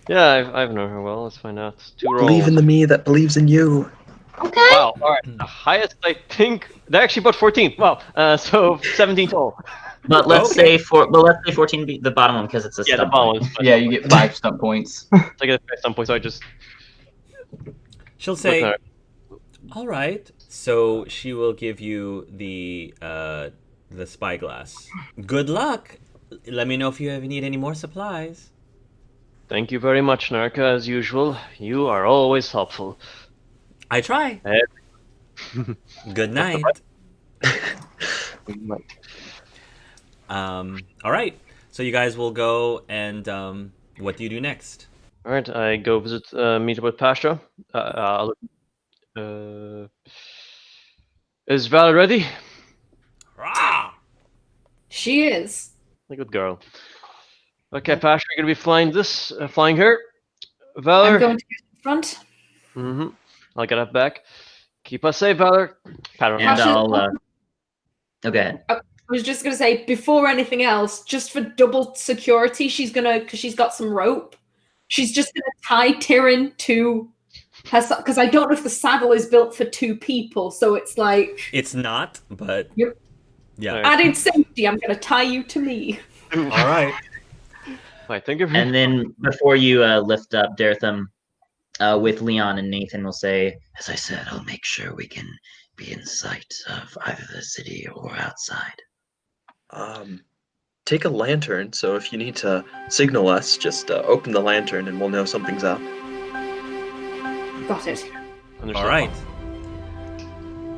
Yeah, I've known her well. Let's find out. 2 rolls. believe in the me that believes in you. Okay. Wow. All right. The highest I think they actually put 14. Wow. So 17 total. But let's Okay. say 14 be the bottom one because it's a Yeah, the stump bottom point. one. Yeah, you get 5 stunt points. I get at some point, so I just. She'll say, Look, "All right." So she will give you the spyglass. Good luck. Let me know if you need any more supplies. Thank you very much, Narka. As usual, you are always helpful. I try. Eh. Good night. All right. So you guys will go, and what do you do next? All right, I go meet up with Pasha. Is Val ready? Rah! She is. A good girl. Okay, Pasha, you're gonna be flying her. Valor. I'm going to get in front. Mm-hmm. I'll get up back. Keep us safe, Valor. Pat her on And the back. I'll. Oh, go ahead. I was just going to say, before anything else, just for double security, because she's got some rope, she's just going to tie Tyrion to her, because I don't know if the saddle is built for 2 people, so it's like, It's not, but Yep. yeah. Alright. added safety, I'm going to tie you to me. All right. Right, thank you. And then before you lift up Dartham, with Leon and Nathan, will say, As I said, I'll make sure we can be in sight of either the city or outside. Take a lantern, so if you need to signal us, just open the lantern and we'll know something's up. Got it. Understood.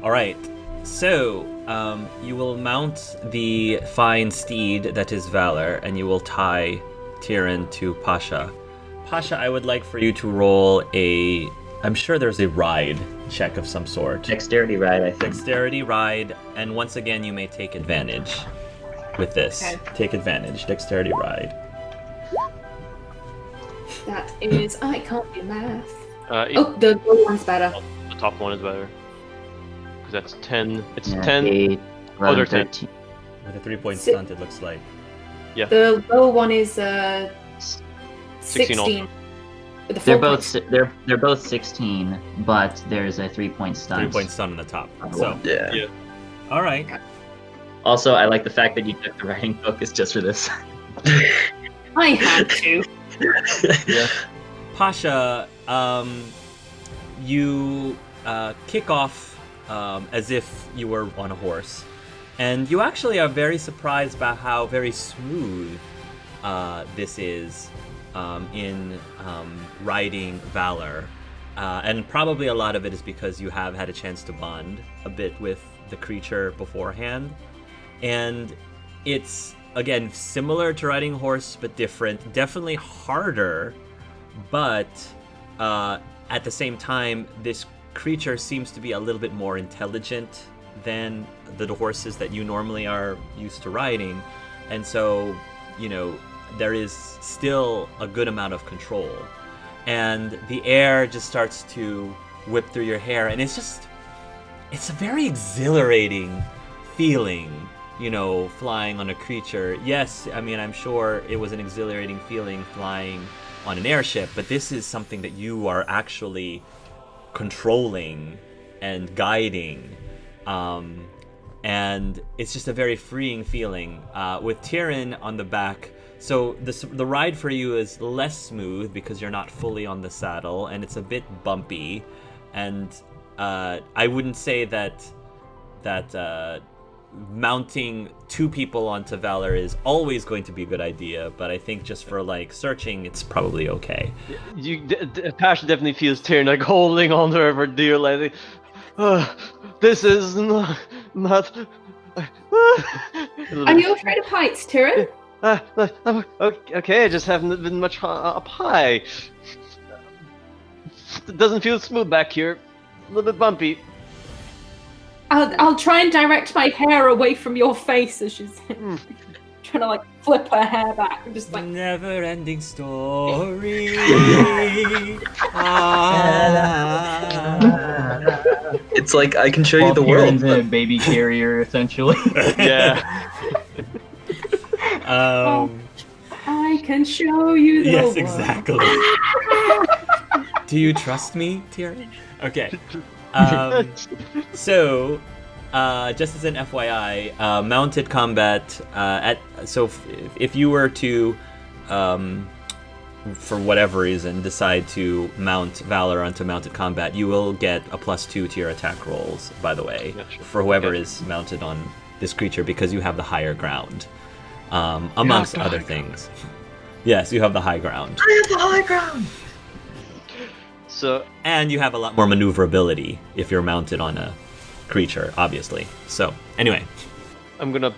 All right. So, you will mount the fine steed that is Valor, and you will tie Tyrion to Pasha. Pasha, I would like for you to roll I'm sure there's a ride check of some sort. dexterity ride, I think. Dexterity ride, and once again, you may take advantage with this. Okay. Take advantage. Dexterity ride. That is, I can't do math. Oh, Oh, the blue one's better. the top one is better. Because that's 10. It's Yeah, 10. 8, Oh, 11, they're 10. 13. With a 3-point Si- stunt, it looks like. The lower one is 16 also. 16. With the They're 4 both points. they're both 16, but there's a 3-point stunt. 3-point stunt on the top. So, Yeah. Yeah. all right. Also, I like the fact that you took the writing focus just for this. I had to. Yeah. Pasha, you kick off as if you were on a horse, and you actually are very surprised about how very smooth this is in riding Valor. and probably a lot of it is because you have had a chance to bond a bit with the creature beforehand. And it's, again, similar to riding a horse, but different. Definitely harder, but at the same time, this creature seems to be a little bit more intelligent than the horses that you normally are used to riding. And so, there is still a good amount of control. And the air just starts to whip through your hair, and it's a very exhilarating feeling, flying on a creature. Yes, I mean, I'm sure it was an exhilarating feeling flying on an airship, but this is something that you are actually controlling and guiding. And it's just a very freeing feeling. With Tyrion on the back, so the ride for you is less smooth because you're not fully on the saddle, and it's a bit bumpy. And I wouldn't say that mounting two people onto Valor is always going to be a good idea, but I think just for searching, it's probably okay. Passion definitely feels Tyrion holding on to her for dear life. This is not. Are you afraid of heights, Tyrion? Okay, I just haven't been much up high. It doesn't feel smooth back here. A little bit bumpy. I'll try and direct my hair away from your face as she's trying to flip her hair back. I'm just never-ending story. It's like I can show you the world. Tyrion's in a baby carrier, essentially. Yeah. I can show you the world. Yes, exactly. Do you trust me, Tyrion? Okay. So, just as an FYI, mounted combat, if you were to, for whatever reason, decide to mount Valor onto mounted combat, you will get a +2 to your attack rolls, by the way, for whoever is mounted on this creature, because you have the higher ground, amongst other things. Yes, you have the high ground. I have the high ground! And you have a lot more maneuverability if you're mounted on a creature, obviously. So, anyway. I'm gonna,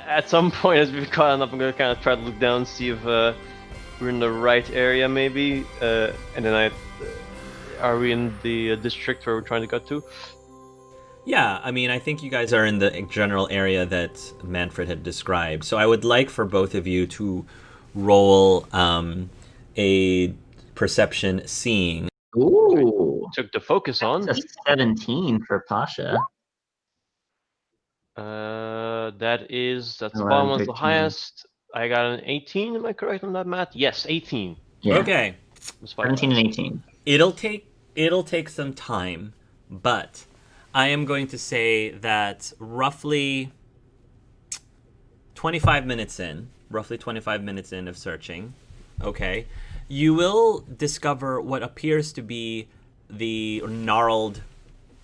at some point as we've caught up, I'm gonna kind of try to look down and see if we're in the right area, maybe. And then are we in the district where we're trying to get to? Yeah, I mean, I think you guys are in the general area that Manfred had described. So I would like for both of you to roll a perception seeing. Ooh. Took the focus on. That's a 17 for Pasha. That's the Around bottom one's the 13. highest. I got an 18. Am I correct on that math? Yes, 18. Yeah. Okay. 17 and 18. It'll take some time, but I am going to say that roughly 25 minutes in of searching, okay, you will discover what appears to be the gnarled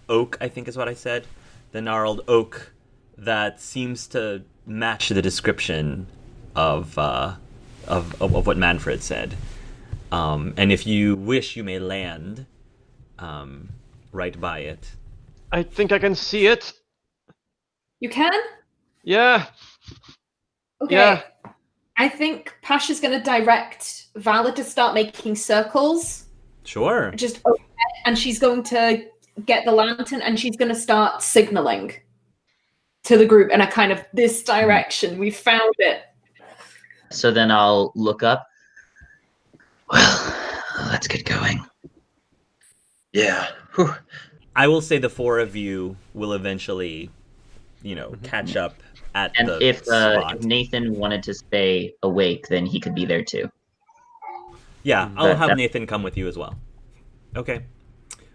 oak, I think is what I said. The gnarled oak that seems to match the description of what Manfred said. And if you wish, you may land right by it. I think I can see it. You can? Yeah. Okay. Yeah. I think Pasha's going to direct Valor to start making circles. Sure. Just overhead, and she's going to get the lantern and she's going to start signaling to the group in a kind of this direction. We found it. So then I'll look up. Well, let's get going. Yeah. Whew. I will say the four of you will eventually, catch up at And the if spot. Nathan wanted to stay awake, then he could be there too. Yeah, I'll have that- Nathan come with you as well. Okay,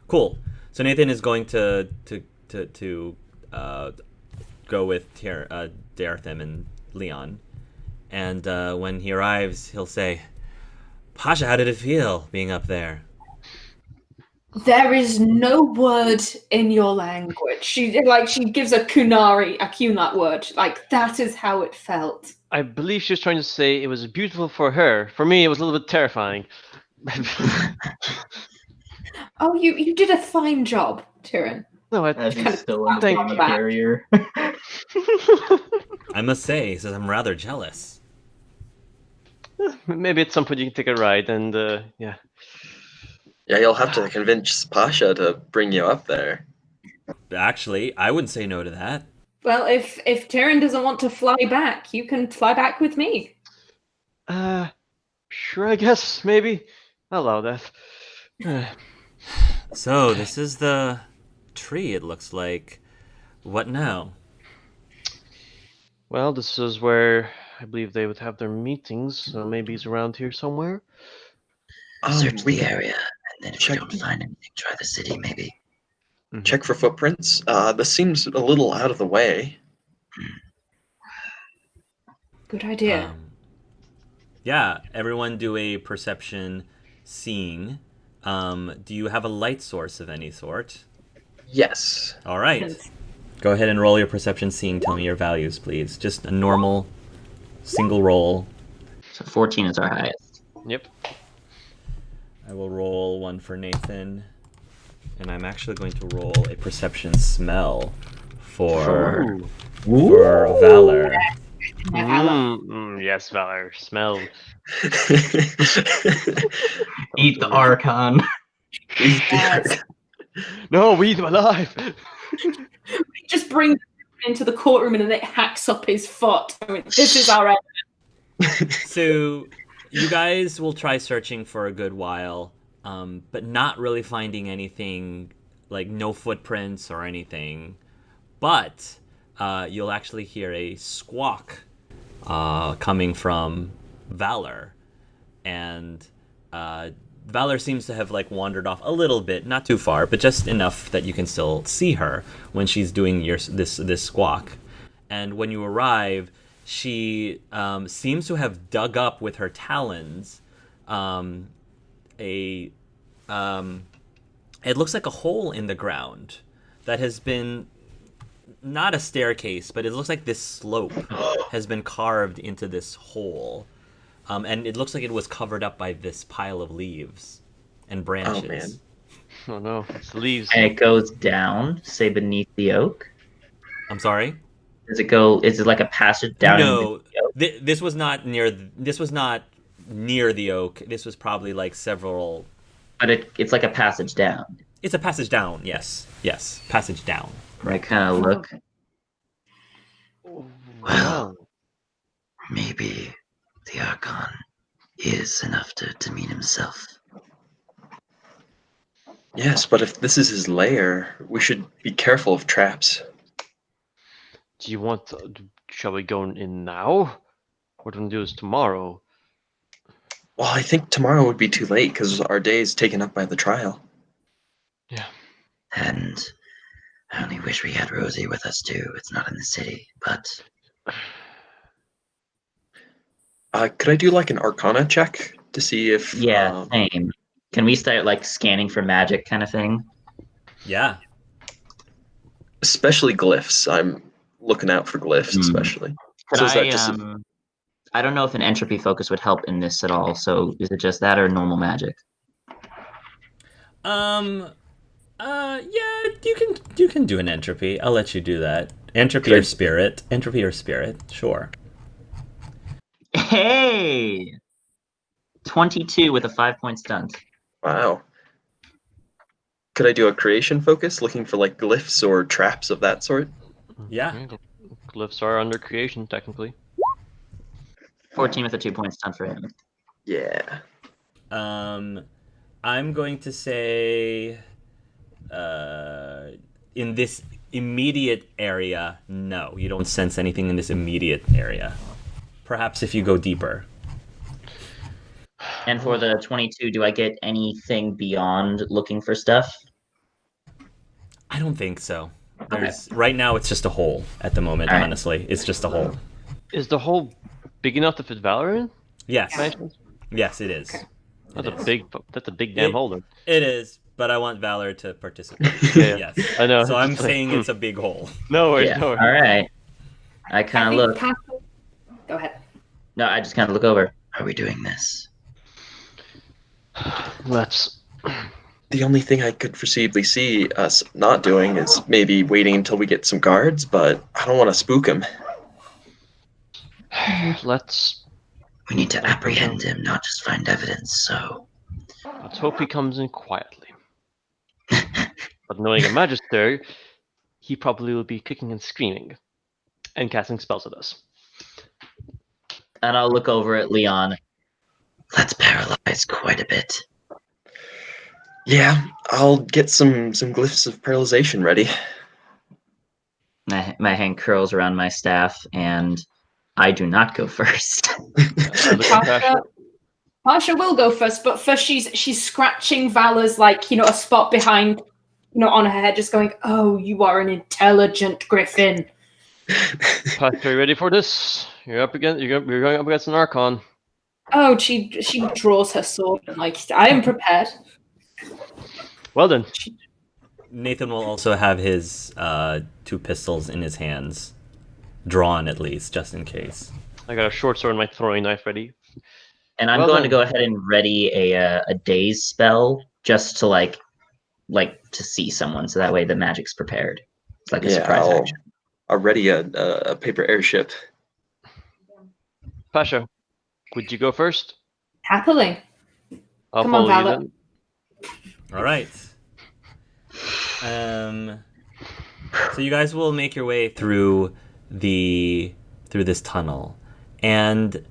cool. So Nathan is going to go with Dartham and Leon, and when he arrives, he'll say, "Pasha, how did it feel being up there?" There is no word in your language. She gives a Kunat word. That is how it felt. I believe she was trying to say it was beautiful for her. For me, it was a little bit terrifying. Oh, you did a fine job, Tyrion. No, As he's still in the Thank baby you. carrier. I must say, he says I'm rather jealous. maybe at some point you can take a ride and yeah. Yeah, you'll have to convince Pasha to bring you up there. Actually, I wouldn't say no to that. Well, if Tyrion doesn't want to fly back, you can fly back with me. Sure, I guess maybe. I'll allow that. So, this is the tree, it looks like. What now? Well, this is where I believe they would have their meetings, so maybe he's around here somewhere. Search We the can area, and then if check- we don't find anything, try the city, maybe. check for footprints. This seems a little out of the way. Good idea. Yeah, everyone do a perception seeing. Do you have a light source of any sort? Yes. All right. Go ahead and roll your perception seeing. Tell me your values, please. Just a normal single roll. So 14 is our highest. Yep. I will roll one for Nathan. And I'm actually going to roll a perception smell for Valor. Yes, Valor. Smell. Eat the Archon. Yes. No, we eat him alive. Just bring him into the courtroom and then it hacks up his foot. I mean, this is our end. So you guys will try searching for a good while, but not really finding anything, like no footprints or anything. But you'll actually hear a squawk coming from Valor, and Valor seems to have like wandered off a little bit, not too far, but just enough that you can still see her when she's doing this squawk. And when you arrive, she seems to have dug up with her talons it looks like a hole in the ground that has been not a staircase, but it looks like this slope has been carved into this hole. And it looks like it was covered up by this pile of leaves and branches. Oh, man. Oh no, it's leaves. And it goes down, say beneath the oak. I'm sorry? Does it go? Is it like a passage down? No, into the oak? this was not near. This was not near the oak. This was probably like several. But it's like a passage down. It's a passage down. Yes, passage down. I kind of look. Well, maybe the Archon is enough to demean himself. Yes, but if this is his lair, we should be careful of traps. Do you want? Shall we go in now? What we're gonna do is tomorrow. Well, I think tomorrow would be too late because our day is taken up by the trial. Yeah. And I only wish we had Rosie with us too. It's not in the city, but Could I do like an Arcana check to see if? Yeah, same. Can we start like scanning for magic kind of thing? Yeah. Especially glyphs. I'm looking out for glyphs, especially. Could So is that I? just I don't know if an entropy focus would help in this at all. So is it just that or normal magic? Yeah, you can do an entropy. I'll let you do that. Entropy or spirit. Sure. Hey, 22 with a 5-point stunt. Wow. Could I do a creation focus, looking for like glyphs or traps of that sort? Yeah. Glyphs are under creation technically. 14 with a 2-point stunt for him. Yeah. I'm going to say in this immediate area, no. You don't sense anything in this immediate area. Perhaps if you go deeper. And for the 22, do I get anything beyond looking for stuff? I don't think so. Right now it's just a hole at the moment, All right. honestly. It's just a hole. Is the hole big enough to fit Valor in? Yes. Right? Yes, it is. That's a big damn hole then. It is, but I want Valor to participate. Yeah, Yes. I know. So I'm saying it's a big hole. No worries, Yeah. no worries. All right. I kind of look. Go ahead. No, I just kind of look over. Are we doing this? Let's. the only thing I could foreseeably see us not doing is maybe waiting until we get some guards, but I don't want to spook him. Let's We need to I don't apprehend know. him, not just find evidence, so. let's hope he comes in quietly. But knowing a magister, he probably will be kicking and screaming and casting spells at us. And I'll look over at Leon. Let's paralyze quite a bit. Yeah, I'll get some glyphs of paralyzation ready. My hand curls around my staff, and I do not go first. I look at Pasha. Pasha will go first, but first she's scratching Vala's a spot behind, on her head, just going, "Oh, you are an intelligent griffin." Pasha, are you ready for this? You're going up against an Archon. Oh, she draws her sword and I am prepared. Well then, Nathan will also have his 2 pistols in his hands, drawn at least, just in case. I got a short sword and my throwing knife ready. And I'm Well going then. to go ahead and ready a daze spell just to like to see someone, so that way the magic's prepared. It's like a surprise action. I'll ready a paper airship. Pasha, would you go first? Happily. I'll Come on, follow you Vala. then. All right. So you guys will make your way through this tunnel, and